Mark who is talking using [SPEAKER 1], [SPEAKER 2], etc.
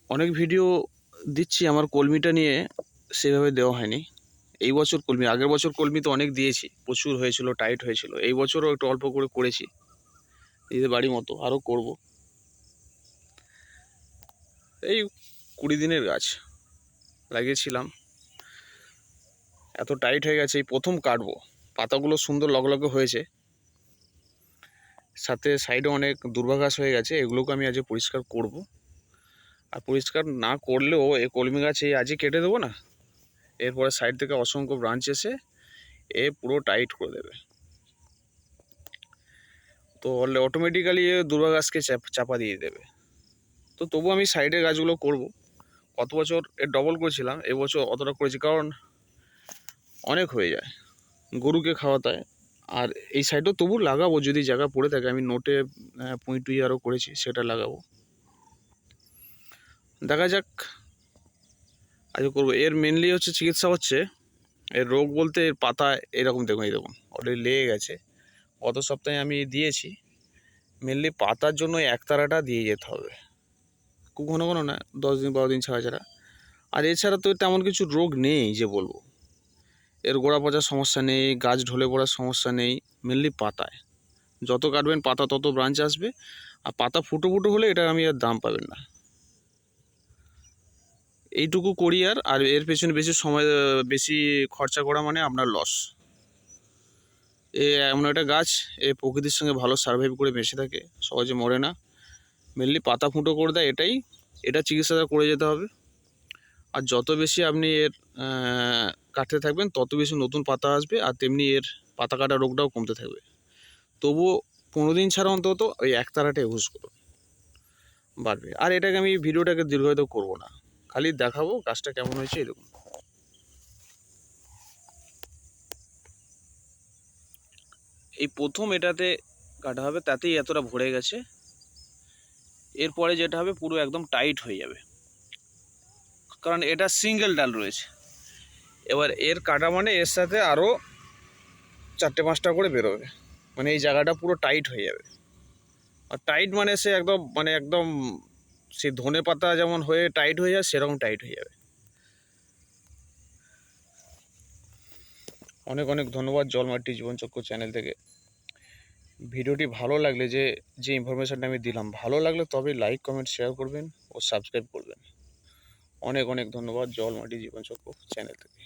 [SPEAKER 1] অনেক ভিডিও দিচ্ছি আমার কলমিটা নিয়ে, সেভাবে দেওয়া হয়নি। এই বছর কলমি, আগের বছর কলমি তো অনেক দিয়েছি, প্রচুর হয়েছিল, টাইট হয়েছিল। এই বছরও একটু অল্প করে করেছি, নিজেদের বাড়ি মতো, আরও করব। এই 20 দিনের গাছ লাগিয়েছিলাম, এত টাইট হয়ে গেছে, এই প্রথম কাটবো। পাতাগুলো সুন্দর লগলগে হয়েছে, সাথে সাইডে অনেক দুর্বা ঘাস হয়ে গেছে, এগুলোকে আমি আজকে পরিষ্কার করব। আর পরিষ্কার না করলেও এই কলমি গাছ এই আজই কেটে দেবো না, এরপরে সাইড থেকে অসংখ্য ব্রাঞ্চ এসে পুরো টাইট করে দেবে। তো অটোমেটিক্যালি দুর্বা গাছকে চাপা দিয়ে দেবে। তো তবু আমি সাইডের গাছগুলো করব। গত বছর এর ডবল করেছিলাম, এবছর অতটা করেছি, কারণ অনেক হয়ে যায়, গরুকে খাওয়াতে হয়। আর এই সাইডেও তবু লাগাবো, যদি জায়গা পড়ে থাকে। আমি নোটে পুঁই টুই আরও করেছি, সেটা লাগাবো। দেখা যাক, আজকে করবো। এর মেনলি হচ্ছে চিকিৎসা হচ্ছে, এর রোগ বলতে এর পাতা এরকম দেখুন, এই দেখুন অলরেডি লেগে গেছে। গত সপ্তাহে আমি দিয়েছি। মেনলি পাতার জন্য একতারাটা দিয়ে যেতে হবে, খুব ঘন ঘন না, 10 দিন 12 দিন ছাড়া ছাড়া। আর এছাড়া তো তেমন কিছু রোগ নেই যে বলবো। এর গোড়া পচার সমস্যা নেই, গাছ ঢলে পড়ার সমস্যা নেই, মেনলি পাতায়। যত কাটবেন পাতা তত ব্রাঞ্চ আসবে। আর পাতা ফুটো ফুটো হলে এটা আমি আর দাম পাবেন না। এইটুকু করি, আর এর পেছনে বেশি সময়, বেশি খরচা করা মানে আপনার লস। এমন একটা গাছ, প্রকৃতির সঙ্গে ভালো সার্ভাইভ করে বেঁচে থাকে, সহজে মরে না। মেনলি পাতা ফুটো করে দেয়, এটা চিকিৎসাটা করে যেতে হবে। আর যত বেশি আপনি এর কাটতে থাকবেন, তত বেশি নতুন পাতা আসবে, আর তেমনি এর পাতা কাটা রোগটাও কমতে থাকবে। তবুও 15 দিন ছাড়া অন্তত ওই একতারাটা ইউজ করুন, বাড়বে। আর এটাকে আমি ভিডিওটাকে দীর্ঘায়িত করব না, খালি দেখাবো গাছটা কেমন হয়েছে। এরকম এই প্রথম এটাতে কাটা হবে, তাতেই এতটা ভরে গেছে। এরপরে যেটা হবে পুরো একদম টাইট হয়ে যাবে, কারণ এটা সিঙ্গেল ডাল রয়েছে। এবার এর কাটা মানে এর সাথে আরও 4-5টা করে বেরোবে, মানে এই জায়গাটা পুরো টাইট হয়ে যাবে। আর টাইট মানে সে একদম সে ধনে পাতা যেমন হয়ে টাইট হয়ে যায়, সেরকম টাইট হয়ে যাবে। অনেক অনেক ধন্যবাদ জলমাটি জীবনচক্র চ্যানেল থেকে। ভিডিওটি ভালো লাগলে, যে ইনফরমেশানটা আমি দিলাম ভালো লাগলে, তবে লাইক কমেন্ট শেয়ার করবেন ও সাবস্ক্রাইব করবেন। অনেক অনেক ধন্যবাদ জলমাটি জীবনচক্র চ্যানেল থেকে।